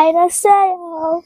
Dinosaur.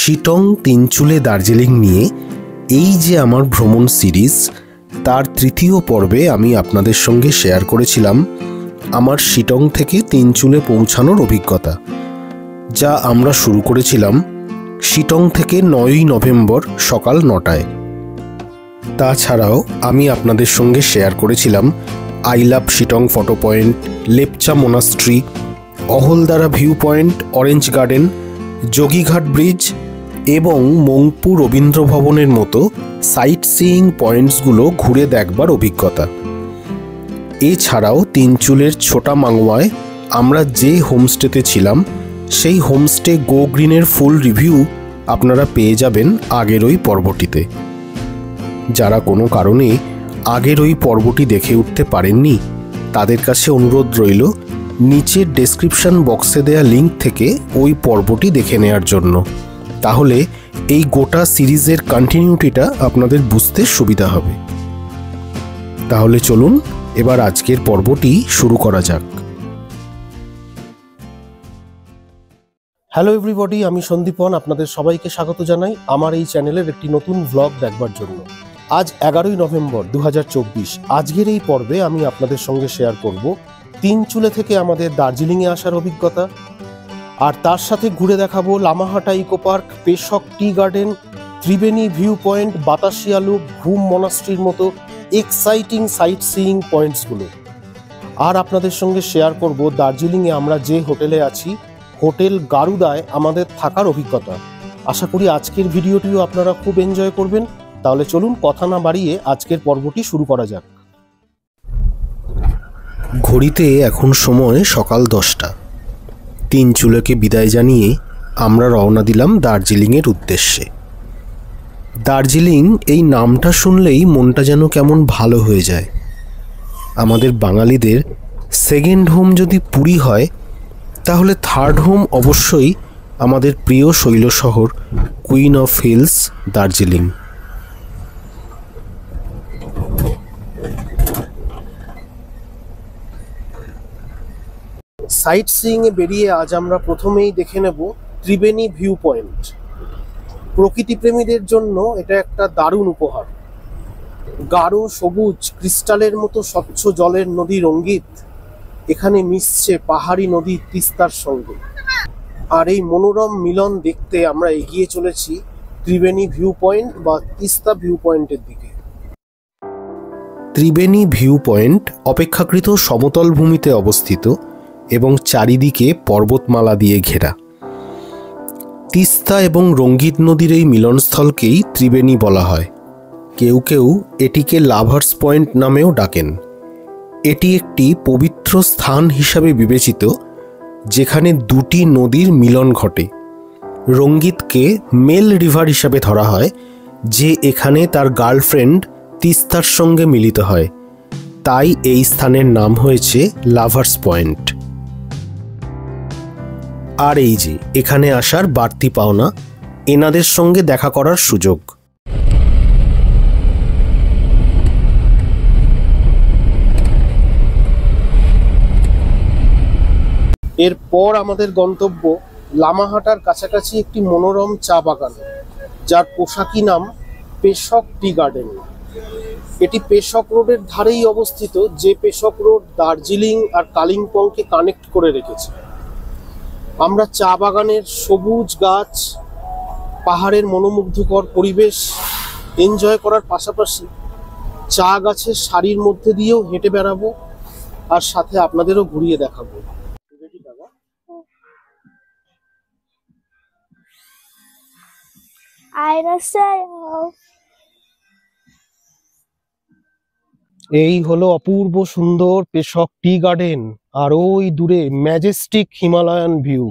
Sittong Tinchuley Darjeeling নিয়ে এই যে আমার ভ্রমণ সিরিজ, তার তৃতীয় পর্বে আমি আপনাদের সঙ্গে শেয়ার করেছিলাম আমার শিটং থেকে তিনচুলে পৌঁছানোর অভিজ্ঞতা, যা আমরা শুরু করেছিলাম শিটং থেকে 9ই নভেম্বর সকাল 9টায়। তাছাড়াও আমি আপনাদের সঙ্গে শেয়ার করেছিলাম I love Sittong photo point, Lepcha monastery, Ahaldara view point, orange garden, Jogighat bridge এবং মংপু রবীন্দ্র ভবনের মতো সাইট সিইং পয়েন্টসগুলো ঘুরে দেখবার অভিজ্ঞতা। এছাড়াও তিনচুলের ছোটা মাংওয়ায় আমরা যে হোমস্টেতে ছিলাম সেই হোমস্টে গো গ্রিনের ফুল রিভিউ আপনারা পেয়ে যাবেন আগের ওই পর্বটিতে। যারা কোনো কারণে আগের ওই পর্বটি দেখে উঠতে পারেননি, তাদের কাছে অনুরোধ রইল নিচের ডেসক্রিপশন বক্সে দেয়া লিঙ্ক থেকে ওই পর্বটি দেখে নেওয়ার জন্য। তাহলে এই গোটা সিরিজের কন্টিনিউটিটা আপনাদের বুঝতে সুবিধা হবে। তাহলে চলুন এবার আজকের পর্বটি শুরু করা যাক। হ্যালো এভরিবডি, আমি সন্দীপন, আপনাদের সবাইকে স্বাগত জানাই আমার এই চ্যানেলের একটি নতুন ভ্লগ দেখবার জন্য। আজ 11ই নভেম্বর 2024। আজকের এই পর্বে আমি আপনাদের সঙ্গে শেয়ার করব তিনচুলে থেকে আমাদের দার্জিলিংয়ে আসার অভিজ্ঞতা, আর তার সাথে ঘুরে দেখাবো Lamahatta eco park, Peshok tea garden, Triveni view point, Batasia loop, Ghum মনাস্ট্রির মতো এক্সাইটিং সাইট সিইং পয়েন্টসগুলো। আর আপনাদের সঙ্গে শেয়ার করব দার্জিলিংয়ে আমরা যে হোটেলে আছি, হোটেল গারুদায় আমাদের থাকার অভিজ্ঞতা। আশা করি আজকের ভিডিওটিও আপনারা খুব এনজয় করবেন। তাহলে চলুন কথা না বাড়িয়ে আজকের পর্বটি শুরু করা যাক। ঘড়িতে এখন সময় সকাল 10টা। তিনচুলেকে বিদায় জানিয়ে আমরা রওনা দিলাম দার্জিলিংয়ের উদ্দেশ্যে। দার্জিলিং এই নামটা শুনলেই মনটা যেন কেমন ভালো হয়ে যায়। আমাদের বাঙালিদের সেকেন্ড হোম যদি পুরী হয়, তাহলে থার্ড হোম অবশ্যই আমাদের প্রিয় শৈল শহর কুইন অফ হিলস দার্জিলিং। সাইট সিইংয়ে বেরিয়ে আজ আমরা প্রথমেই দেখে নেব ত্রিবেণী ভিউ পয়েন্ট। প্রকৃতিপ্রেমীদের জন্য এটা একটা দারুণ উপহার। গাঢ় সবুজ ক্রিস্টালের মতো স্বচ্ছ জলের নদী রঙ্গিত এখানে মিশছে পাহাড়ি নদী তিস্তার সঙ্গে। আর এই মনোরম মিলন দেখতে আমরা এগিয়ে চলেছি ত্রিবেণী ভিউ পয়েন্ট বা তিস্তা ভিউ পয়েন্টের দিকে। ত্রিবেণী ভিউ পয়েন্ট অপেক্ষাকৃত সমতল ভূমিতে অবস্থিত এবং চারিদিকে পর্বতমালা দিয়ে ঘেরা। তিস্তা এবং রঙ্গিত নদীর এই মিলনস্থলকেই ত্রিবেণী বলা হয়। কেউ কেউ এটিকে লাভার্স পয়েন্ট নামেও ডাকেন। এটি একটি পবিত্র স্থান হিসাবে বিবেচিত, যেখানে দুটি নদীর মিলন ঘটে। রঙ্গিতকে মেল রিভার হিসাবে ধরা হয়, যে এখানে তার গার্লফ্রেন্ড তিস্তার সঙ্গে মিলিত হয়। তাই এই স্থানের নাম হয়েছে লাভার্স পয়েন্ট। আর এই যে এখানে আসার বাড়তি পাওনা, এনাদের সঙ্গে দেখা করার সুযোগ। এরপর আমাদের গন্তব্য লামাহাটার কাছাকাছি একটি মনোরম চা বাগান, যার পোশাকি নাম পেশক টি গার্ডেন। এটি পেশক রোডের ধারেই অবস্থিত, যে পেশক রোড দার্জিলিং আর কালিম্পংকে কানেক্ট করে রেখেছে। আমরা চা বাগানের সবুজ গাছ, পাহাড়ের মনোমুগ্ধকর পরিবেশ এনজয় করার পাশাপাশি চা গাছের সারির মধ্যে দিয়েও হেঁটে বেড়াবো আর সাথে আপনাদেরও ঘুরিয়ে দেখাবো। এই হলো অপূর্ব সুন্দর পেশক টি গার্ডেন, আর ওই দূরে ম্যাজেস্টিক হিমালয়ান ভিউ।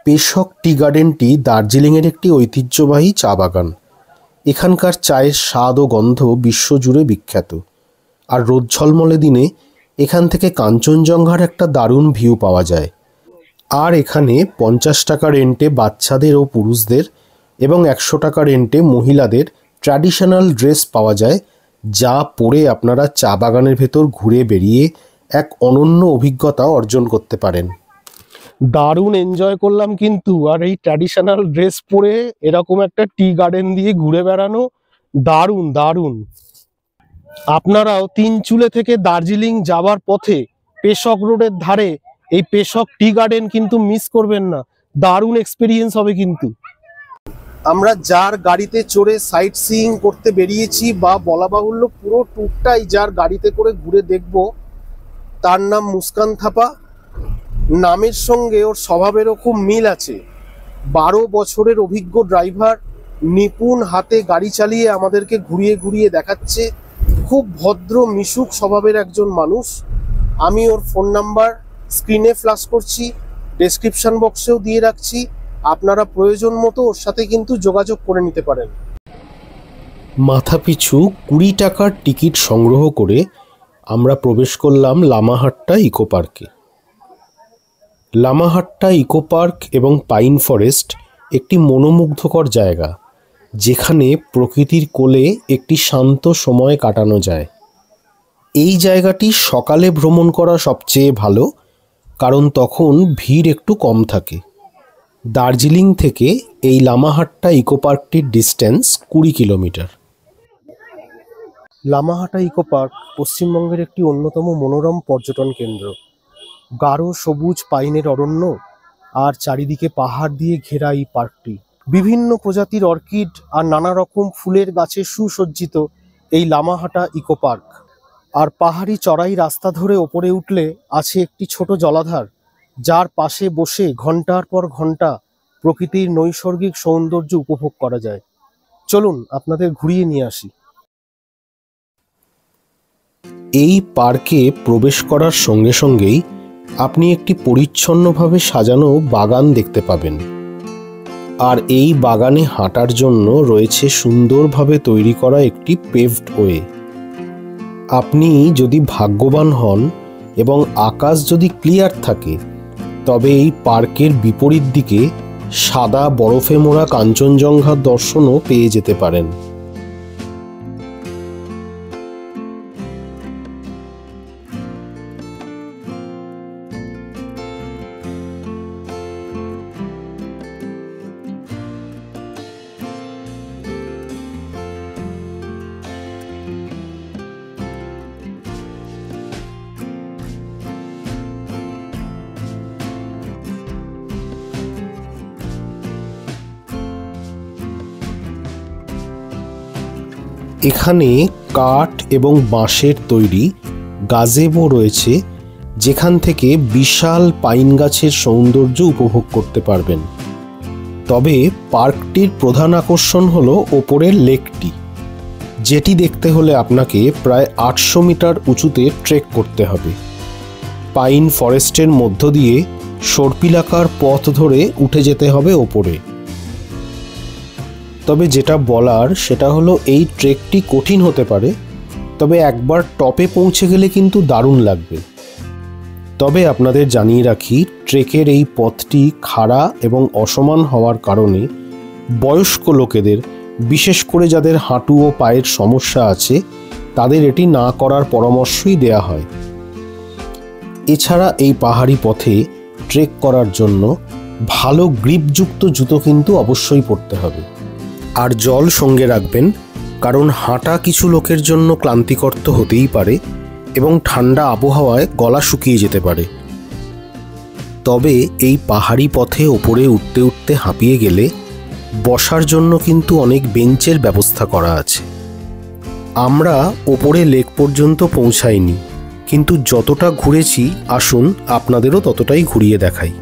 পেশক টি গার্ডেনটি দার্জিলিংয়ের একটি ঐতিহ্যবাহী চা বাগান। এখানকার চায়ের স্বাদ ও গন্ধ বিশ্বজুড়ে বিখ্যাত। আর রোদ ঝলমলে দিনে এখান থেকে কাঞ্চনজঙ্ঘার একটা দারুণ ভিউ পাওয়া যায়। আর এখানে 50 টাকা রেন্টে বাচ্চাদের ও পুরুষদের এবং 100 টাকা রেন্টে মহিলাদের ট্র্যাডিশনাল ড্রেস পাওয়া যায়, যা পরে আপনারা চা বাগানের ভেতর ঘুরে বেরিয়ে এক অনন্য অভিজ্ঞতা অর্জন করতে পারেন। দারুণ এনজয় করলাম কিন্তু। আর এই ট্র্যাডিশনাল ড্রেস পরে এরকম একটা টি গার্ডেন দিয়ে ঘুরে বেড়ানো দারুণ দারুণ। আপনারাও তিনচুলে থেকে দার্জিলিং যাবার পথে পেশক রোডের ধারে এই পেশক টি গার্ডেন কিন্তু মিস করবেন না, দারুণ এক্সপিরিয়েন্স হবে কিন্তু। আমরা যার গাড়িতে চড়ে সাইট সিইং করতে বেরিয়েছি, বা বলা বাহুল্য পুরো ট্যুরটাই যার গাড়িতে করে ঘুরে দেখব, তার নাম মুস্কান থাপা। নামের সঙ্গে ওর স্বভাবেরও খুব মিল আছে। 12 বছরের অভিজ্ঞ ড্রাইভার, নিপুণ হাতে গাড়ি চালিয়ে আমাদেরকে ঘুরিয়ে ঘুরিয়ে দেখাচ্ছে। খুব ভদ্র মিশুক স্বভাবের একজন মানুষ। আমি ওর ফোন নাম্বার স্ক্রিনে ফ্ল্যাশ করছি, ডেসক্রিপশন বক্সেও দিয়ে রাখছি। আপনারা প্রয়োজন মতো ওর সাথে কিন্তু যোগাযোগ করে নিতে পারেন। মাথাপিছু 20 টাকার টিকিট সংগ্রহ করে আমরা প্রবেশ করলাম লামাহাট্টা ইকো পার্কে। লামাহাট্টা ইকো পার্ক এবং পাইন ফরেস্ট একটি মনোমুগ্ধকর জায়গা, যেখানে প্রকৃতির কোলে একটি শান্ত সময় কাটানো যায়। এই জায়গাটি সকালে ভ্রমণ করা সবচেয়ে ভালো, কারণ তখন ভিড় একটু কম থাকে। দার্জিলিং থেকে এই লামাহাট্টা ইকো পার্কটির distance 20 kilometre. Lamahatta eco park পশ্চিমবঙ্গের একটি অন্যতম মনোরম পর্যটন কেন্দ্র। গাঢ় সবুজ পাইনের অরণ্য আর চারিদিকে পাহাড় দিয়ে ঘেরা এই পার্কটি বিভিন্ন প্রজাতির অর্কিড আর নানা রকম ফুলের গাছে সুসজ্জিত এই লামাহাট্টা ইকো পার্ক। আর পাহাড়ি চড়াই রাস্তা ধরে ওপরে উঠলে আছে একটি ছোট জলাধার, যার পাশে বসে ঘন্টার পর ঘন্টা প্রকৃতির নৈসর্গিক সৌন্দর্য উপভোগ করা যায়। চলুন আপনাদের ঘুরিয়ে নিয়ে আসি। এই পার্কে প্রবেশ করার সঙ্গে সঙ্গেই আপনি একটি পরিচ্ছন্নভাবে সাজানো বাগান দেখতে পাবেন। আর এই বাগানে হাঁটার জন্য রয়েছে সুন্দরভাবে তৈরি করা একটি পেভড ওয়ে। আপনি যদি ভাগ্যবান হন এবং আকাশ যদি ক্লিয়ার থাকে, তবে এই পার্কের বিপরীত দিকে সাদা বরফে মোড়া কাঞ্চনজঙ্ঘার দর্শনও পেয়ে যেতে পারেন। এখানে কাঠ এবং বাঁশের তৈরি গাজেবো রয়েছে, যেখান থেকে বিশাল পাইন গাছের সৌন্দর্য উপভোগ করতে পারবেন। তবে পার্কটির প্রধান আকর্ষণ হলো ওপরের লেকটি, যেটি দেখতে হলে আপনাকে প্রায় 800 মিটার উঁচুতে ট্রেক করতে হবে। পাইন ফরেস্টের মধ্য দিয়ে সর্পিলাকার পথ ধরে উঠে যেতে হবে ওপরে। তবে যেটা বলার সেটা হলো এই ট্রেকটি কঠিন হতে পারে, তবে একবার টপে পৌঁছে গেলে কিন্তু দারুণ লাগবে। তবে আপনাদের জানিয়ে রাখি, ট্রেকের এই পথটি খাড়া এবং অসমান হওয়ার কারণে বয়স্ক লোকেদের, বিশেষ করে যাদের হাঁটু ও পায়ের সমস্যা আছে, তাদের এটি না করার পরামর্শই দেয়া হয়। এছাড়া এই পাহাড়ি পথে ট্রেক করার জন্য ভালো গ্রিপযুক্ত জুতো কিন্তু অবশ্যই পরতে হবে। আর জল সঙ্গে রাখবেন, কারণ হাঁটা কিছু লোকের জন্য ক্লান্তিকর তো হতেই পারে এবং ঠান্ডা আবহাওয়ায় গলা শুকিয়ে যেতে পারে। তবে এই পাহাড়ি পথে ওপরে উঠতে উঠতে হাঁপিয়ে গেলে বসার জন্য কিন্তু অনেক বেঞ্চের ব্যবস্থা করা আছে। আমরা ওপরে লেক পর্যন্ত পৌঁছাইনি, কিন্তু যতটা ঘুরেছি আসুন আপনাদেরও ততটাই ঘুরিয়ে দেখাই।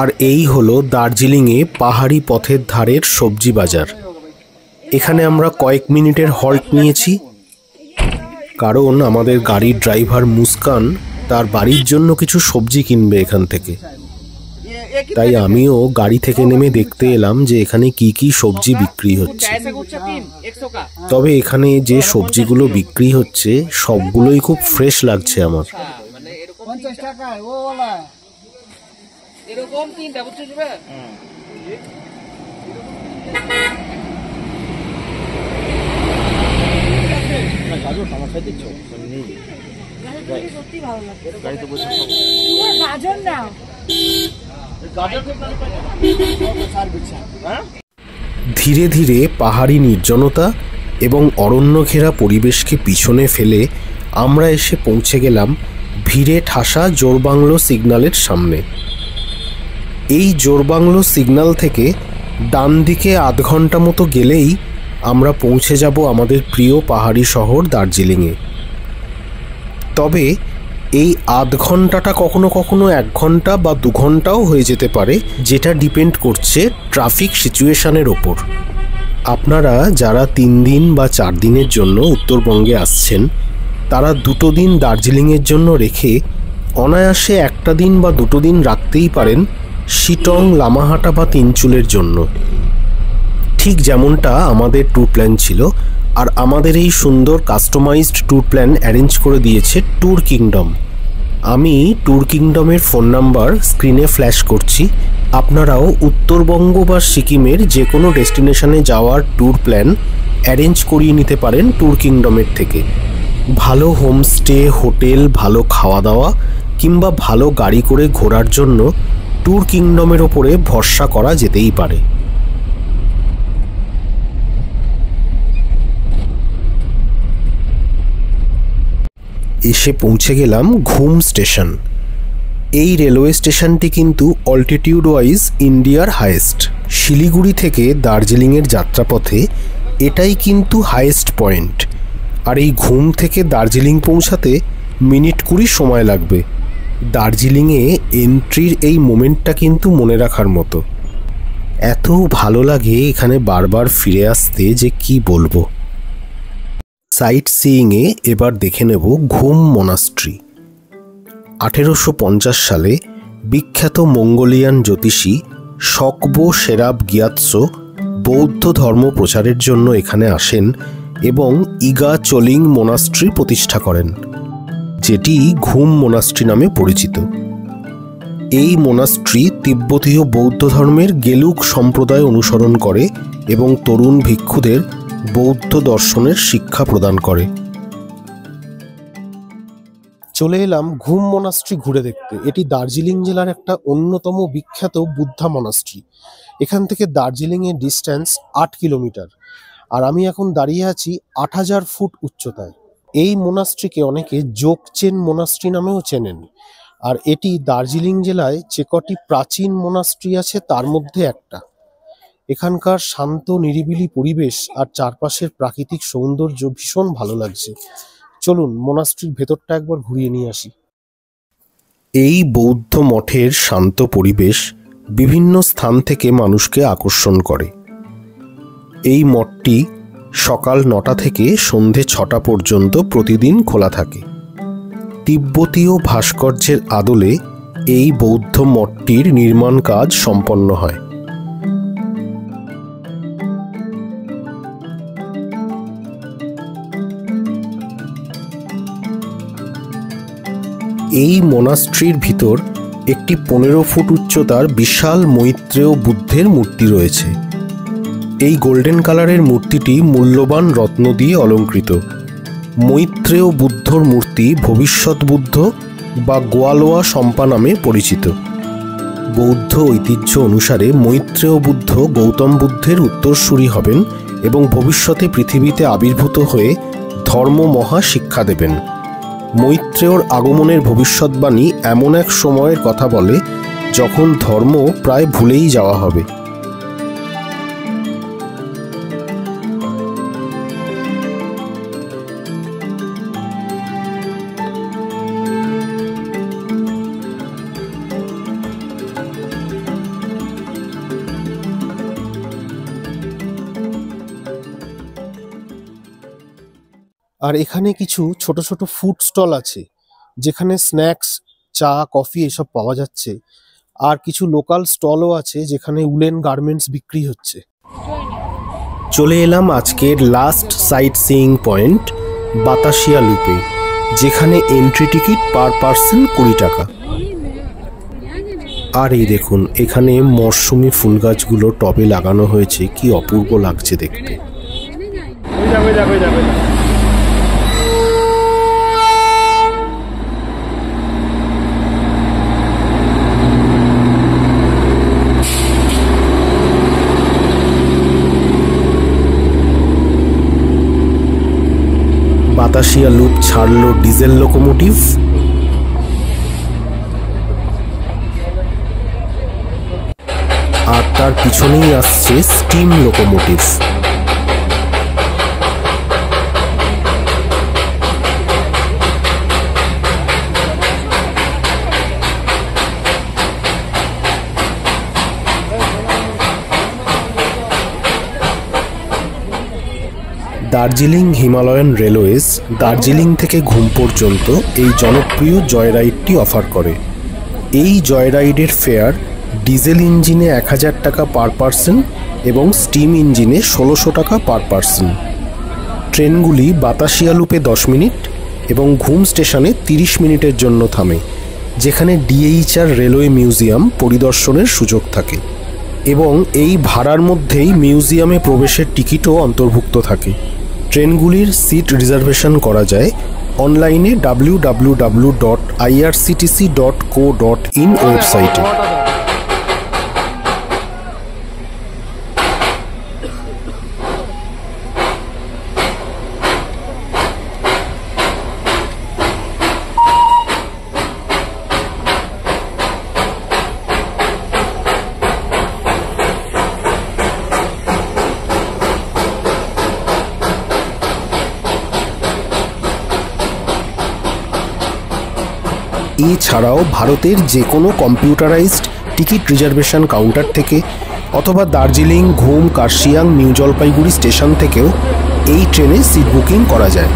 আর এই হলো দার্জিলিংয়ে পাহাড়ি পথের ধারের সবজি বাজার। এখানে আমরা কয়েক মিনিটের হল্ট নিয়েছি, কারণ আমাদের গাড়ির ড্রাইভার মুস্কান তার বাড়ির জন্য কিছু সবজি কিনবে এখান থেকে। তাই আমিও গাড়ি থেকে নেমে দেখতে এলাম যে এখানে কি কি সবজি বিক্রি হচ্ছে। তবে এখানে যে সবজিগুলো বিক্রি হচ্ছে সবগুলোই খুব ফ্রেশ লাগছে আমার। ধীরে ধীরে পাহাড়ি নির্জনতা এবং অরণ্য ঘেরা পরিবেশকে পিছনে ফেলে আমরা এসে পৌঁছে গেলাম ভিড়ে ঠাসা জোরবাংলো সিগন্যালের সামনে। এই জোরবাংলো সিগন্যাল থেকে ডান দিকে আধ ঘন্টা মতো গেলেই আমরা পৌঁছে যাব আমাদের প্রিয় পাহাড়ি শহর দার্জিলিংয়ে। তবে এই আধ ঘন্টাটা কখনো কখনো 1 ঘন্টা বা 2 ঘন্টাও হয়ে যেতে পারে, যেটা ডিপেন্ড করছে ট্রাফিক সিচুয়েশনের ওপর। আপনারা যারা 3 দিন বা 4 দিনের জন্য উত্তরবঙ্গে আসছেন তারা 2টো দিন দার্জিলিংয়ের জন্য রেখে অনায়াসে 1টা দিন বা 2টো দিন রাখতেই পারেন শিটং, লামাহাটা বা তিনচুলের জন্য, ঠিক যেমনটা আমাদের ট্যুর প্ল্যান ছিল। আর আমাদের এই সুন্দর কাস্টমাইজড ট্যুর প্ল্যান অ্যারেঞ্জ করে দিয়েছে ট্যুর কিংডম। আমি ট্যুর কিংডমের ফোন নাম্বার স্ক্রিনে ফ্ল্যাশ করছি। আপনারাও উত্তরবঙ্গ বা সিকিমের যে কোনো ডেস্টিনেশনে যাওয়ার ট্যুর প্ল্যান অ্যারেঞ্জ করিয়ে নিতে পারেন ট্যুর কিংডমের থেকে। ভালো হোমস্টে, হোটেল, ভালো খাওয়া দাওয়া কিংবা ভালো গাড়ি করে ঘোরার জন্য ট্যুর কিংডমের ওপরে ভরসা করা যেতেই পারে। এসে পৌঁছে গেলাম ঘুম স্টেশন। এই রেলওয়ে স্টেশনটি কিন্তু অল্টিটিউড ওয়াইজ ইন্ডিয়ার হাইয়েস্ট। শিলিগুড়ি থেকে দার্জিলিংয়ের যাত্রাপথে এটাই কিন্তু হাইয়েস্ট পয়েন্ট। আর এই ঘুম থেকে দার্জিলিং পৌঁছাতে মিনিট 20 সময় লাগবে। দার্জিলিংয়ে এন্ট্রির এই মোমেন্টটা কিন্তু মনে রাখার মতো। এত ভালো লাগে এখানে বারবার ফিরে আসতে যে কি বলবো। সাইট সিইংয়ে এবার দেখে নেব ঘুম মোনাস্ট্রি। 1850 সালে বিখ্যাত মঙ্গোলিয়ান জ্যোতিষী সকবো শেরাব গিয়াৎসো বৌদ্ধ ধর্ম প্রচারের জন্য এখানে আসেন এবং ইগা চোলিং মোনাস্ট্রি প্রতিষ্ঠা করেন, যেটি ঘুম মোনাস্ট্রি নামে পরিচিত। এই মোনাস্ট্রি তিব্বতীয় বৌদ্ধ ধর্মের গেলুক সম্প্রদায় অনুসরণ করে এবং তরুণ ভিক্ষুদের বৌদ্ধ দর্শনের শিক্ষা প্রদান করে। চলে এলাম ঘুম মোনাস্ট্রি ঘুরে দেখতে। এটি দার্জিলিং জেলার একটা অন্যতম বিখ্যাত বুদ্ধা মোনাস্ট্রি। এখান থেকে দার্জিলিংয়ের ডিস্ট্যান্স 8 কিলোমিটার। আর আমি এখন দাঁড়িয়ে আছি 8000 ফুট উচ্চতায়। এই মোনাস্ট্রিকে অনেকে যোগচেন মোনাস্ট্রি নামেও চেনেন। আর এটি দার্জিলিং জেলায় যে কটি প্রাচীন মোনাস্ট্রি আছে তার মধ্যে একটা। এখানকার শান্ত নিরিবিলি পরিবেশ আর চারপাশের প্রাকৃতিক সৌন্দর্য ভীষণ ভালো লাগছে। চলুন মোনাস্ট্রির ভেতরটা একবার ঘুরিয়ে নিয়ে আসি। এই বৌদ্ধ মঠের শান্ত পরিবেশ বিভিন্ন স্থান থেকে মানুষকে আকর্ষণ করে। এই মঠটি সকাল 9টা থেকে সন্ধে 6টা পর্যন্ত প্রতিদিন খোলা থাকে। তিব্বতীয় ভাস্কর্যের আদলে এই বৌদ্ধ মঠটির নির্মাণ কাজ সম্পন্ন হয়। এই মোনাস্ট্রির ভিতর একটি 15 ফুট উচ্চতার বিশাল মৈত্রেয় বুদ্ধের মূর্তি রয়েছে। এই গোল্ডেন কালারের মূর্তিটি মূল্যবান রত্ন দিয়ে অলঙ্কৃত। মৈত্রেয় বুদ্ধর মূর্তি ভবিষ্যৎ বুদ্ধ বা গোয়ালোয়া শম্পা নামে পরিচিত। বৌদ্ধ ঐতিহ্য অনুসারে মৈত্রেয় বুদ্ধ গৌতম বুদ্ধের উত্তরসূরি হবেন এবং ভবিষ্যতে পৃথিবীতে আবির্ভূত হয়ে ধর্ম মহা শিক্ষা দেবেন। মৈত্রেয়র আগমনের ভবিষ্যৎবাণী এমন এক সময়ের কথা বলে যখন ধর্ম প্রায় ভুলেই যাওয়া হবে। আর এখানে কিছু ছোট ছোট ফুড স্টল আছে যেখানে স্ন্যাক্স, চা, কফি এসব পাওয়া যাচ্ছে। আর কিছু লোকাল স্টলও আছে যেখানে উলেন গার্মেন্টস বিক্রি হচ্ছে। চলে এলাম আজকের last site seeing point Batasia লুপে, যেখানে এন্ট্রি টিকিট পার পার্সন 20 টাকা। আর এই দেখুন, এখানে মরশুমি ফুল গাছগুলো টবে লাগানো হয়েছে, কি অপূর্ব লাগছে দেখতে। বাতাসিয়া লুপ ছাড়লো ডিজেল লোকোমোটিভ, আর তার পিছনেই আসছে steam locomotive. Darjeeling Himalayan railways Darjeeling থেকে ঘুম পর্যন্ত এই জনপ্রিয় জয়রাইডটি অফার করে। এই জয়রাইডের ফেয়ার ডিজেল ইঞ্জিনে 1000 টাকা পার পার্সন এবং স্টিম ইঞ্জিনে 1600 টাকা পার পার্সন। ট্রেনগুলি বাতাসিয়া লুপে 10 মিনিট এবং ঘুম স্টেশনে 30 মিনিটের জন্য থামে, যেখানে ডিএইচআর রেলওয়ে মিউজিয়াম পরিদর্শনের সুযোগ থাকে এবং এই ভাড়ার মধ্যেই মিউজিয়ামে প্রবেশের টিকিটও অন্তর্ভুক্ত থাকে। ট্রেনগুলির সিট রিজার্ভেশন করা যায় অনলাইনে www.irctc.co.in ওয়েবসাইটে। এছাড়াও ভারতের যে কোনো কম্পিউটারাইজড টিকিট রিজার্ভেশন কাউন্টার থেকে অথবা দার্জিলিং, ঘুম, কার্শিয়াং, নিউ জলপাইগুড়ি স্টেশন থেকেও এই ট্রেনে সিট বুকিং করা যায়।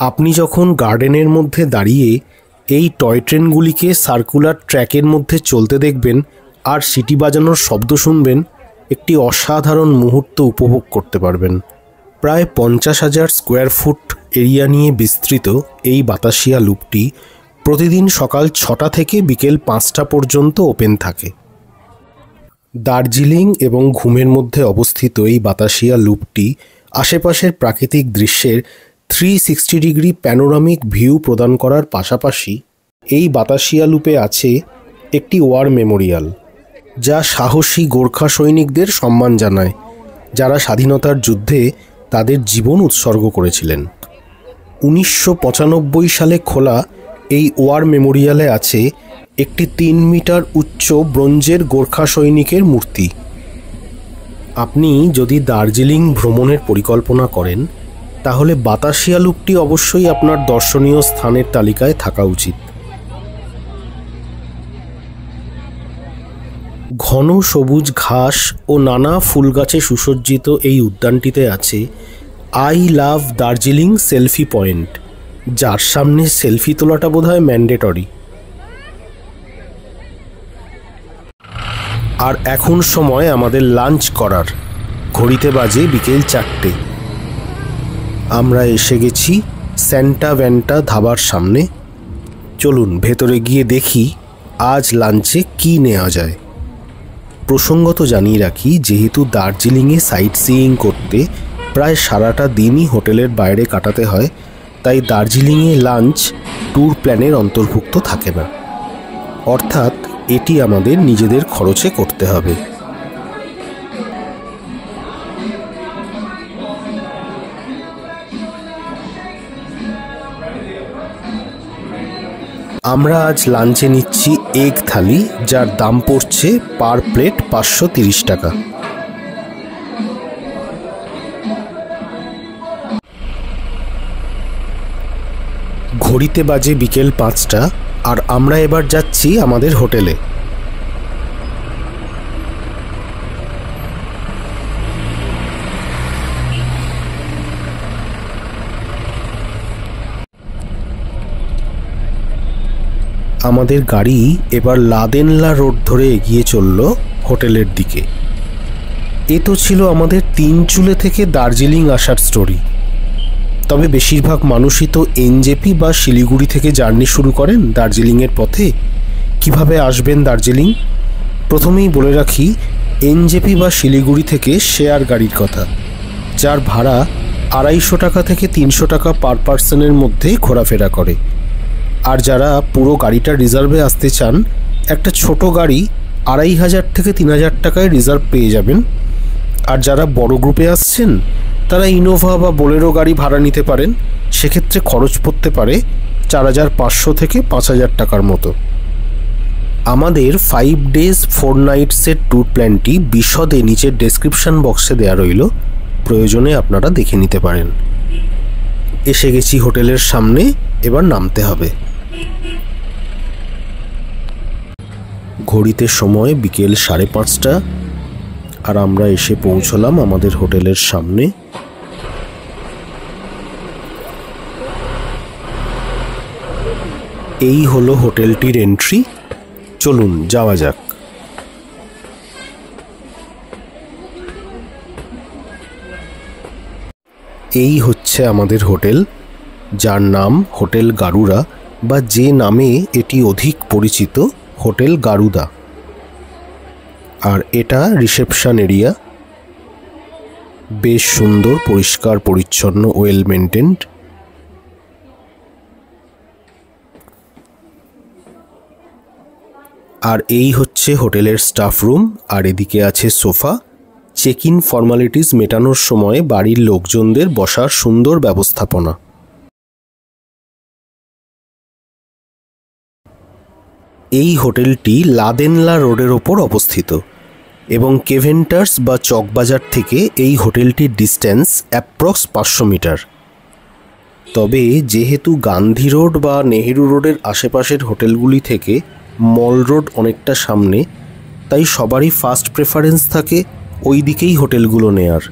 আপনি যখন গার্ডেনের মধ্যে দাঁড়িয়ে এই টয় ট্রেনগুলিকে সার্কুলার ট্র্যাকের মধ্যে চলতে দেখবেন আর সিটি বাজানোর শব্দ শুনবেন, একটি অসাধারণ মুহূর্ত উপভোগ করতে পারবেন। প্রায় 50,000 স্কোয়ার ফুট এরিয়া নিয়ে বিস্তৃত এই বাতাসিয়া লুপটি প্রতিদিন সকাল 6টা থেকে বিকেল 5টা পর্যন্ত ওপেন থাকে। দার্জিলিং এবং ঘুমের মধ্যে অবস্থিত এই বাতাসিয়া লুপটি আশেপাশের প্রাকৃতিক দৃশ্যের 360 ডিগ্রি প্যানোরামিক ভিউ প্রদান করার পাশাপাশি এই বাতাসিয়া লুপে আছে একটি ওয়ার মেমোরিয়াল, যা সাহসী গোর্খা সৈনিকদের সম্মান জানায় যারা স্বাধীনতার যুদ্ধে তাদের জীবন উৎসর্গ করেছিলেন। 1995 সালে খোলা এই ওয়ার মেমোরিয়ালে আছে একটি 3 মিটার উচ্চ ব্রোঞ্জের গোর্খা সৈনিকের মূর্তি। আপনি যদি দার্জিলিং ভ্রমণের পরিকল্পনা করেন তাহলে বাতাসিয়া লুপটি অবশ্যই আপনার দর্শনীয় স্থানের তালিকায় থাকা উচিত। ঘন সবুজ ঘাস ও নানা ফুল গাছে সুসজ্জিত এই উদ্যানটিতে আছে I love Darjeeling selfie point, যার সামনে সেলফি তোলাটা বোধহয় ম্যান্ডেটরি। আর এখন সময় আমাদের লাঞ্চ করার। ঘড়িতে বাজে বিকেল 4টে। আমরা এসে গেছি স্যান্টা ভ্যান্টা ধাবার সামনে। চলুন ভেতরে গিয়ে দেখি আজ লাঞ্চে কি নেওয়া যায়। প্রসঙ্গত জানিয়ে রাখি, যেহেতু দার্জিলিংয়ে সাইট সিইং করতে প্রায় সারাটা দিনই হোটেলের বাইরে কাটাতে হয়, তাই দার্জিলিংয়ে লাঞ্চ ট্যুর প্ল্যানের অন্তর্ভুক্ত থাকে না, অর্থাৎ এটি আমাদের নিজেদের খরচে করতে হবে। আমরা আজ লাঞ্চে নিচ্ছি এগ থালি, যার দাম পড়ছে পার প্লেট 530 টাকা। ঘড়িতে বাজে বিকেল 5টা, আর আমরা এবার যাচ্ছি আমাদের হোটেলে। আমাদের গাড়ি এবার লাদেনলা রোড ধরে এগিয়ে চলল হোটেলের দিকে। এ তো ছিল আমাদের তিনচুলে থেকে দার্জিলিং আসার স্টোরি। তবে বেশিরভাগ মানুষই তো এনজেপি বা শিলিগুড়ি থেকে জার্নি শুরু করেন দার্জিলিংয়ের পথে। কিভাবে আসবেন দার্জিলিং? প্রথমেই বলে রাখি, এনজেপি বা শিলিগুড়ি থেকে শেয়ার গাড়ির কথা, যার ভাড়া 250 টাকা থেকে 300 টাকা পার পার্সনের মধ্যে ঘোরাফেরা করে। আর যারা পুরো গাড়িটা রিজার্ভে আসতে চান, একটা ছোট গাড়ি 2500 থেকে 3000 টাকায় রিজার্ভ পেয়ে যাবেন। আর যারা বড় গ্রুপে আসছেন, তারা ইনোভা বা বোলেরো গাড়ি ভাড়া নিতে পারেন। সেক্ষেত্রে খরচ পড়তে পারে 4500 থেকে 5000 টাকার মতো। আমাদের 5 days 4 nights-এর ট্যুর প্ল্যানটি বিশদে নিচের ডেসক্রিপশন বক্সে দেওয়া রইল, প্রয়োজনে আপনারা দেখে নিতে পারেন। এসে গেছি হোটেলের সামনে, এবার নামতে হবে। ঘড়িতে সময় বিকেল 5:30, আর আমরা এসে পৌঁছলাম আমাদের হোটেলের সামনে। এই হলো হোটেলটির এন্ট্রি। চলুন যাওয়া যাক। এই হচ্ছে আমাদের হোটেল, যার নাম হোটেল গারুড়া, বা যে নামে এটি অধিক পরিচিত, হোটেল গারুদা। আর এটা রিসেপশন এরিয়া। বেশ সুন্দর, পরিষ্কার পরিচ্ছন্ন, ওয়েল মেনটেন্ড। আর এই হচ্ছে হোটেলের স্টাফ রুম, আর এদিকে আছে সোফা। চেক ইন ফর্মালিটিস মেটানোর সময় বাড়ির লোকজনদের বসার সুন্দর ব্যবস্থাপনা। এই হোটেলটি লাদেনলা রোডের ওপর অবস্থিত এবং কেভেন্টার্স বা চকবাজার থেকে এই হোটেলটির ডিস্টেন্স অ্যাপ্রক্স 500 মিটার। তবে যেহেতু গান্ধী রোড বা নেহেরু রোডের আশেপাশের হোটেলগুলি থেকে মল রোড অনেকটা সামনে, তাই সবারই ফার্স্ট প্রেফারেন্স থাকে ওই দিকেই হোটেলগুলো নেয়ার।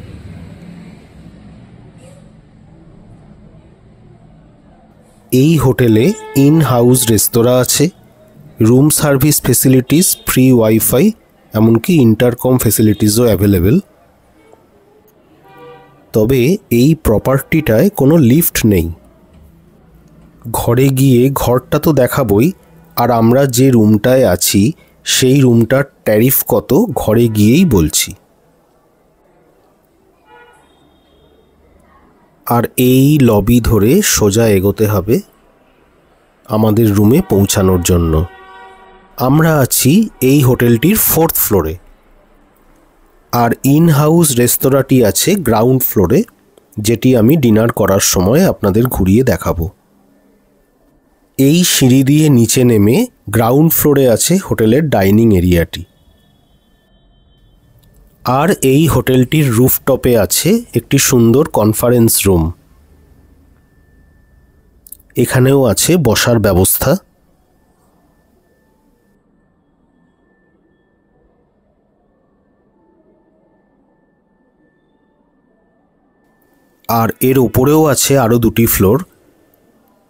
এই হোটেলে ইন হাউস রেস্তোরাঁ আছে, room service facilities, free wifi, এমনকি ইন্টারকম ফেসিলিটিসও অ্যাভেলেবেল। তবে এই প্রপার্টিটায় কোনো লিফট নেই। ঘরে গিয়ে ঘরটা তো দেখাবই, আর আমরা যে রুমটায় আছি সেই রুমটার ট্যারিফ কত ঘরে গিয়েই বলছি। আর এই লবি ধরে সোজা এগোতে হবে আমাদের রুমে পৌঁছানোর জন্য। আমরা আছি এই হোটেলটির 4th ফ্লোরে, আর ইন হাউস রেস্তোরাঁটি আছে গ্রাউন্ড ফ্লোরে, যেটি আমি ডিনার করার সময় আপনাদের ঘুরিয়ে দেখাবো। এই সিঁড়ি দিয়ে নিচে নেমে গ্রাউন্ড ফ্লোরে আছে হোটেলের ডাইনিং এরিয়াটি। আর এই হোটেলটির রুফটপে আছে একটি সুন্দর কনফারেন্স রুম। এখানেও আছে বসার ব্যবস্থা। আর এর উপরেও আছে আরও 2টি ফ্লোর।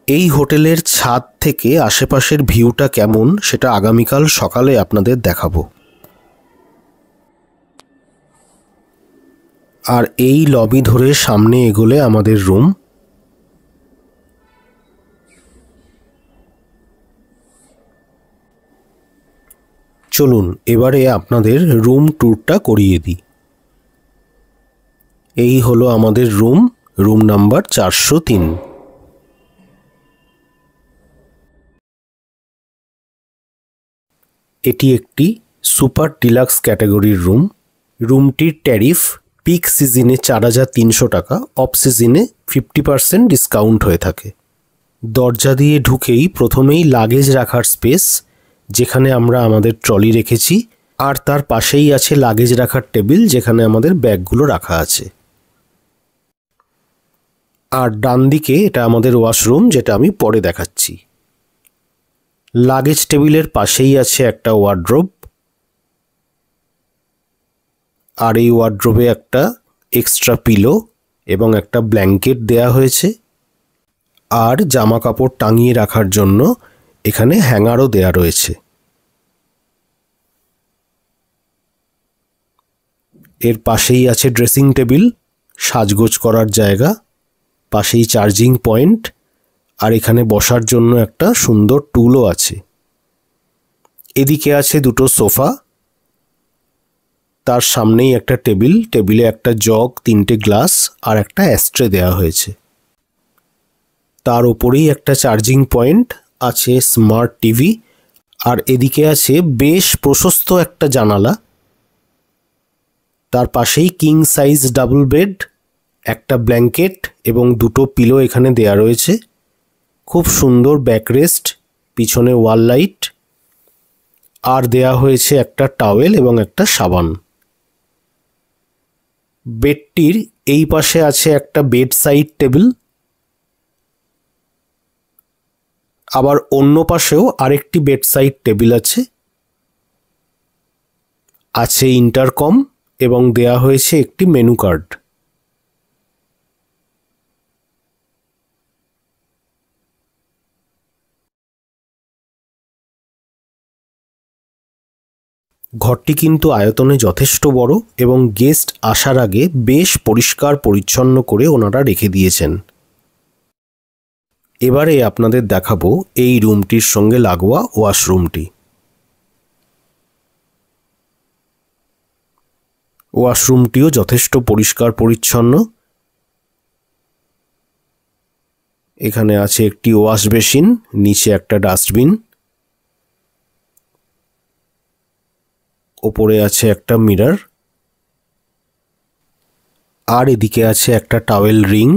এই হোটেলের ছাদ থেকে আশেপাশের ভিউটা কেমন সেটা আগামীকাল সকালে আপনাদের দেখাবো। আর এই লবি ধরে সামনে এগোলে আমাদের রুম। চলুন এবারে আপনাদের রুম ট্যুরটা করিয়ে দিই। এই হলো আমাদের রুম, রুম নাম্বার 403। এটি একটি সুপার ডিলাক্স ক্যাটাগরির রুম। রুমটির ট্যারিফ পিক সিজনে 4,300 টাকা, অফ সিজনে 50% ডিসকাউন্ট হয়ে থাকে। দরজা দিয়ে ঢুকেই প্রথমেই লাগেজ রাখার স্পেস, যেখানে আমরা আমাদের ট্রলি রেখেছি, আর তার পাশেই আছে লাগেজ রাখার টেবিল, যেখানে আমাদের ব্যাগগুলো রাখা আছে। আর ডান দিকে এটা আমাদের ওয়াশরুম, যেটা আমি পরে দেখাচ্ছি। লাগেজ টেবিলের পাশেই আছে একটা ওয়ার্ড্রোব, আর এই ওয়ার্ড্রোবে একটা এক্সট্রা পিলো এবং একটা ব্ল্যাঙ্কেট দেয়া হয়েছে, আর জামা কাপড় টাঙিয়ে রাখার জন্য এখানে হ্যাঙ্গারও দেয়া রয়েছে। এর পাশেই আছে ড্রেসিং টেবিল, সাজগোজ করার জায়গা, পাশেই চার্জিং পয়েন্ট, আর এখানে বসার জন্য একটা সুন্দর টুলও আছে। এদিকে আছে দুটো সোফা, তার সামনেই একটা টেবিল, টেবিলে একটা জগ, 3টে গ্লাস আর একটা অ্যাস্ট্রে দেওয়া হয়েছে। তার ওপরেই একটা চার্জিং পয়েন্ট আছে, স্মার্ট টিভি, আর এদিকে আছে বেশ প্রশস্ত একটা জানালা। তার পাশেই কিং সাইজ ডাবল বেড, একটা ব্ল্যাঙ্কেট এবং দুটো পিলো এখানে দেয়া রয়েছে। খুব সুন্দর ব্যাকরেস্ট, পিছনে ওয়াল লাইট, আর দেয়া হয়েছে একটা টাওয়েল এবং একটা সাবান। বেডটির এই পাশে আছে একটা বেড সাইড টেবিল, আবার অন্য পাশেও আরেকটি বেড সাইড টেবিল আছে। আছে ইন্টারকম এবং দেয়া হয়েছে একটি মেনু কার্ড। ঘরটি কিন্তু আয়তনে যথেষ্ট বড় এবং গেস্ট আসার আগে বেশ পরিষ্কার পরিচ্ছন্ন করে ওনারা রেখে দিয়েছেন। এবারে আপনাদের দেখাবো এই রুমটির সঙ্গে লাগোয়া ওয়াশরুমটি। ওয়াশরুমটিও যথেষ্ট পরিষ্কার পরিচ্ছন্ন। এখানে আছে একটি ওয়াশ বেসিন, নিচে একটা ডাস্টবিন, ওপরে আছে একটা মিরর, আর এদিকে আছে একটা টাওয়েল রিং,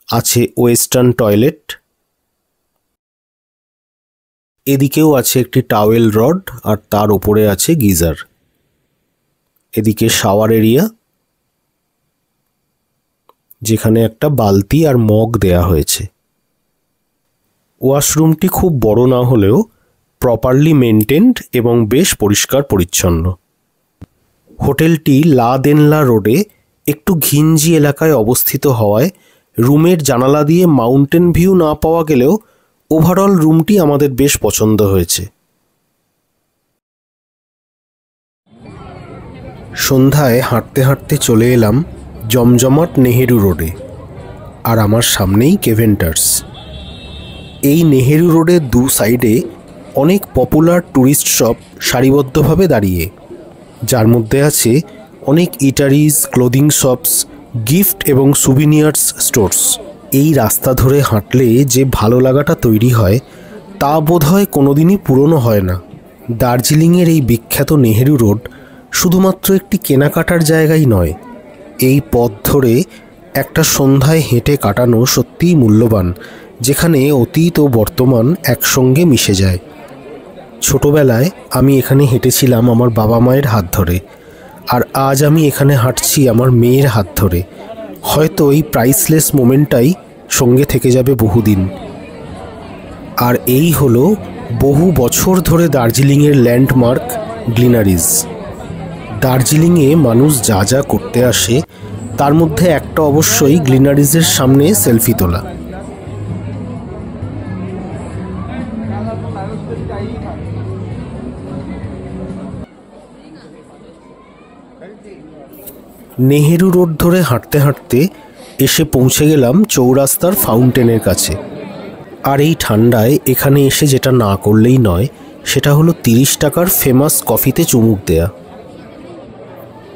আছে ওয়েস্টার্ন টয়লেট, এদিকেও আছে একটি টাওয়েল রড, আর তার উপরে আছে গিজার। এদিকে শাওয়ার এরিয়া, যেখানে একটা বালতি আর মগ দেয়া হয়েছে। ওয়াশরুমটি খুব বড় না হলেও প্রপারলি মেনটেন্ড এবং বেশ পরিষ্কার পরিচ্ছন্ন। হোটেলটি লা দেনলা রোডে একটু ঘিঞ্জি এলাকায় অবস্থিত হওয়ায় রুমের জানালা দিয়ে মাউন্টেন ভিউ না পাওয়া গেলেও ওভারঅল রুমটি আমাদের বেশ পছন্দ হয়েছে। সন্ধ্যায় হাঁটতে হাঁটতে চলে এলাম জমজমাট নেহেরু রোডে, আর আমার সামনেই কেভেন্টার্স। এই নেহেরু রোডের দু সাইডে অনেক পপুলার ট্যুরিস্ট শপ সারিবদ্ধভাবে দাঁড়িয়ে, যার মধ্যে আছে অনেক ইটারিজ, ক্লোদিং শপস, গিফট এবং সুভিনিয়ার্স স্টোরস। এই রাস্তা ধরে হাঁটলে যে ভালো লাগাটা তৈরি হয় তা বোধহয় কোনোদিনই পুরনো হয় না। দার্জিলিংয়ের এই বিখ্যাত নেহেরু রোড শুধুমাত্র একটি কেনাকাটার জায়গাই নয়, এই পথ ধরে একটা সন্ধ্যায় হেঁটে কাটানো সত্যিই মূল্যবান, যেখানে অতীত ও বর্তমান একসঙ্গে মিশে যায়। ছোটবেলায় আমি এখানে হেঁটেছিলাম আমার বাবা মায়ের হাত ধরে, আর আজ আমি এখানে হাঁটছি আমার মেয়ের হাত ধরে। হয়তো এই প্রাইসলেস মোমেন্টটাই সঙ্গে থেকে যাবে বহুদিন। আর এই হলো বহু বছর ধরে দার্জিলিংয়ের ল্যান্ডমার্ক গ্লিনারিজ। দার্জিলিংয়ে মানুষ যা যা করতে আসে তার মধ্যে একটা অবশ্যই গ্লিনারিজের সামনে সেলফি তোলা। নেহেরু রোড ধরে হাঁটতে হাঁটতে এসে পৌঁছে গেলাম চৌরাস্তার ফাউন্টেনের কাছে। আর এই ঠান্ডায় এখানে এসে যেটা না করলেই নয় সেটা হলো 30 টাকার ফেমাস কফিতে চুমুক দেয়া।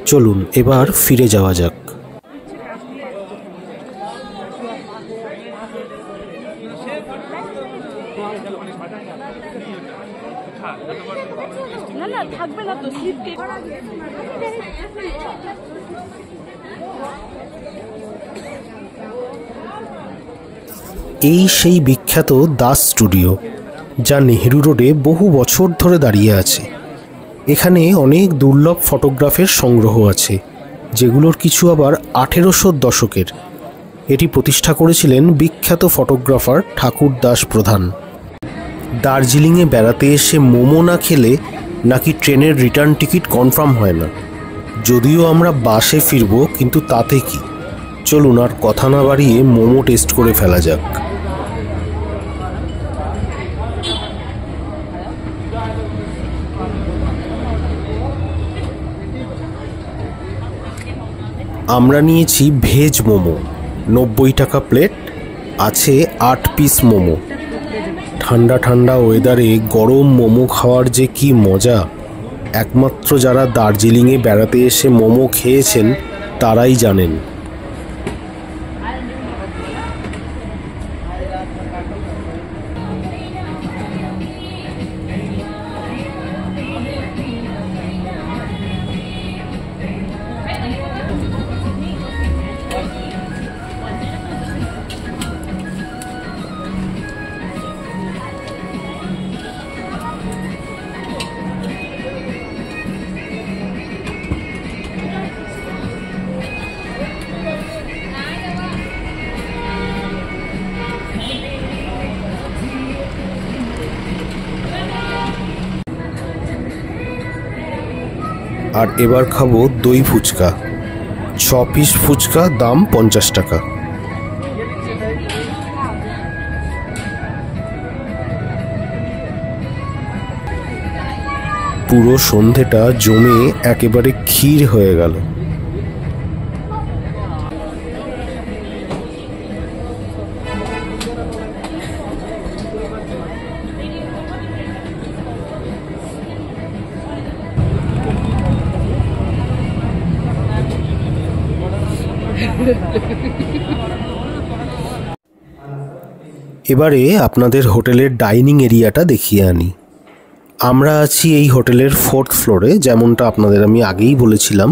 চলুন এবার ফিরে যাওয়া যাক। এই সেই বিখ্যাত দাস স্টুডিও, যা নেহেরু রোডে বহু বছর ধরে দাঁড়িয়ে আছে। এখানে অনেক দুর্লভ ফটোগ্রাফের সংগ্রহ আছে, যেগুলোর কিছু আবার 1800 দশকের। এটি প্রতিষ্ঠা করেছিলেন বিখ্যাত ফটোগ্রাফার ঠাকুর দাস প্রধান। দার্জিলিংয়ে বেড়াতে এসে মোমো না খেলে নাকি ট্রেনের রিটার্ন টিকিট কনফার্ম হয় না। যদিও আমরা বাসে ফিরব, কিন্তু তাতে কি। চলুন আর কথা না বাড়িয়ে মোমো টেস্ট করে ফেলা যাক। আমরা নিয়েছি ভেজ মোমো, 90 টাকা প্লেট, আছে 8 পিস মোমো। ঠান্ডা ঠান্ডা ওয়েদারে গরম মোমো খাওয়ার যে কি মজা, একমাত্র যারা দার্জিলিংয়ে বেড়াতে এসে মোমো খেয়েছেন তারাই জানেন। আর এবার খাবো দই ফুচকা। 6 পিস ফুচকা, দাম 50 টাকা। পুরো সন্ধেটা জমে একেবারে ক্ষীর হয়ে গেল। এবারে আপনাদের হোটেলের ডাইনিং এরিয়াটা দেখিয়ে আনি। আমরা আছি এই হোটেলের 4th ফ্লোরে, যেমনটা আপনাদের আমি আগেই বলেছিলাম।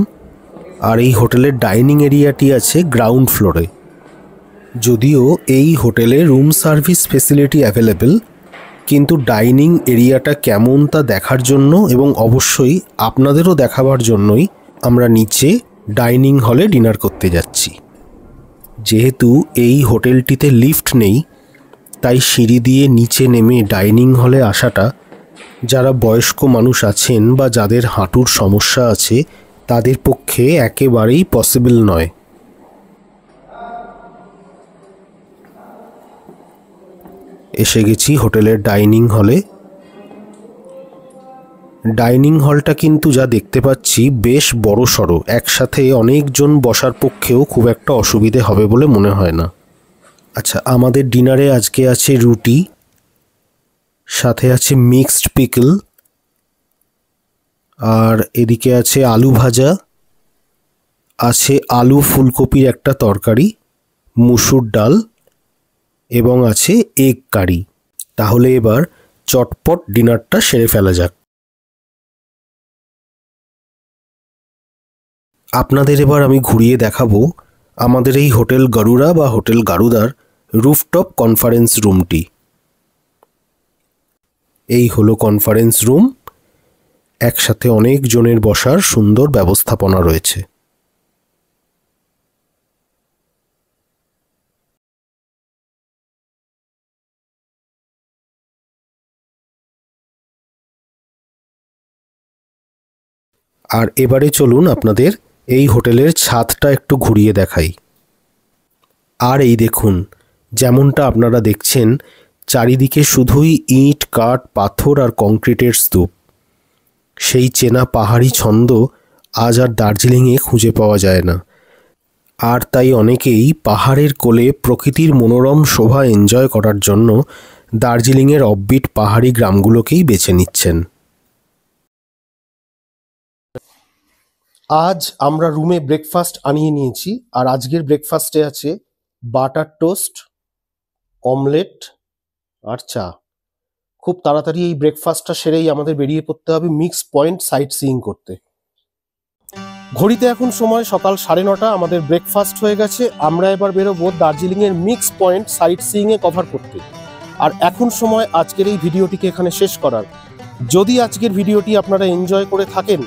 আর এই হোটেলের ডাইনিং এরিয়াটি আছে গ্রাউন্ড ফ্লোরে। যদিও এই হোটেলে রুম সার্ভিস ফেসিলিটি অ্যাভেলেবেল, কিন্তু ডাইনিং এরিয়াটা কেমন তা দেখার জন্য এবং অবশ্যই আপনাদেরও দেখাবার জন্যই আমরা নিচে ডাইনিং হলে ডিনার করতে যাচ্ছি। যেহেতু এই হোটেলটিতে লিফট নেই, তাই সিঁড়ি দিয়ে নিচে নেমে ডাইনিং হলে আসাটা যারা বয়স্ক মানুষ আছেন বা যাদের হাঁটুর সমস্যা আছে তাদের পক্ষে একেবারেই পসিবল নয়। এসে গেছি হোটেলের ডাইনিং হলে। ডাইনিং হলটা কিন্তু যা দেখতে পাচ্ছি বেশ বড়সড়, একসাথে অনেকজন বসার পক্ষেও খুব একটা অসুবিধে হবে বলে মনে হয় না। আচ্ছা, আমাদের ডিনারে আজকে আছে রুটি, সাথে আছে মিক্সড পিকল, আর এদিকে আছে আলু ভাজা, আছে আলু ফুলকপির একটা তরকারি, মুসুর ডাল এবং আছে এগ কারি। তাহলে এবার চটপট ডিনারটা সেরে ফেলা যাক। আপনাদের এবার আমি ঘুরিয়ে দেখাবো আমাদের এই হোটেল গরুড়া বা হোটেল গারুদার রুফটপ কনফারেন্স রুমটি। এই হলো কনফারেন্স রুম। একসাথে অনেক জনের বসার সুন্দর ব্যবস্থাপনা রয়েছে। আর এবারে চলুন আপনাদের এই হোটেলের ছাদটা একটু ঘুরিয়ে দেখাই। আর এই দেখুন, যেমনটা আপনারা দেখছেন চারিদিকে শুধুই ইট, কাঠ, পাথর আর কংক্রিটের স্তূপ। সেই চেনা পাহাড়ি ছন্দ আজ আর দার্জিলিংয়ে খুঁজে পাওয়া যায় না। আর তাই অনেকেই পাহাড়ের কোলে প্রকৃতির মনোরম শোভা এনজয় করার জন্য দার্জিলিংয়ের অফবিট পাহাড়ি গ্রামগুলোকেই বেছে নিচ্ছেন। আজ আমরা রুমে ব্রেকফাস্ট আনিয়ে নিয়েছি, আর আজকের ব্রেকফাস্টে আছে বাটার টোস্ট, অমলেট আর চা। খুব তাড়াতাড়ি এই ব্রেকফাস্টটা সেরেই আমাদের বেরিয়ে পড়তে হবে মিক্স পয়েন্ট সাইট সিইং করতে। ঘড়িতে এখন সময় সকাল 9:30। আমাদের ব্রেকফাস্ট হয়ে গেছে। আমরা এবার বেরোবো দার্জিলিংয়ের মিক্স পয়েন্ট সাইট সিইংয়ে কভার করতে। আর এখন সময় আজকের এই ভিডিওটিকে এখানে শেষ করার। যদি আজকের ভিডিওটি আপনারা এনজয় করে থাকেন,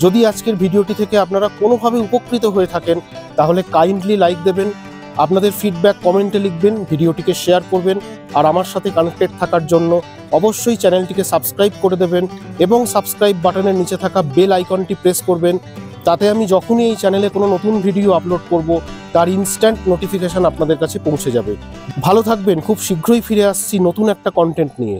যদি আজকের ভিডিওটি থেকে আপনারা কোনোভাবে উপকৃত হয়ে থাকেন, তাহলে কাইন্ডলি লাইক দেবেন, আপনাদের ফিডব্যাক কমেন্টে লিখবেন, ভিডিওটিকে শেয়ার করবেন, আর আমার সাথে কানেক্টেড থাকার জন্য অবশ্যই চ্যানেলটিকে সাবস্ক্রাইব করে দেবেন এবং সাবস্ক্রাইব বাটনের নিচে থাকা বেল আইকনটি প্রেস করবেন। তাতে আমি যখনই এই চ্যানেলে কোনো নতুন ভিডিও আপলোড করব, তার ইনস্ট্যান্ট নোটিফিকেশন আপনাদের কাছে পৌঁছে যাবে। ভালো থাকবেন, খুব শীঘ্রই ফিরে আসছি নতুন একটা কন্টেন্ট নিয়ে।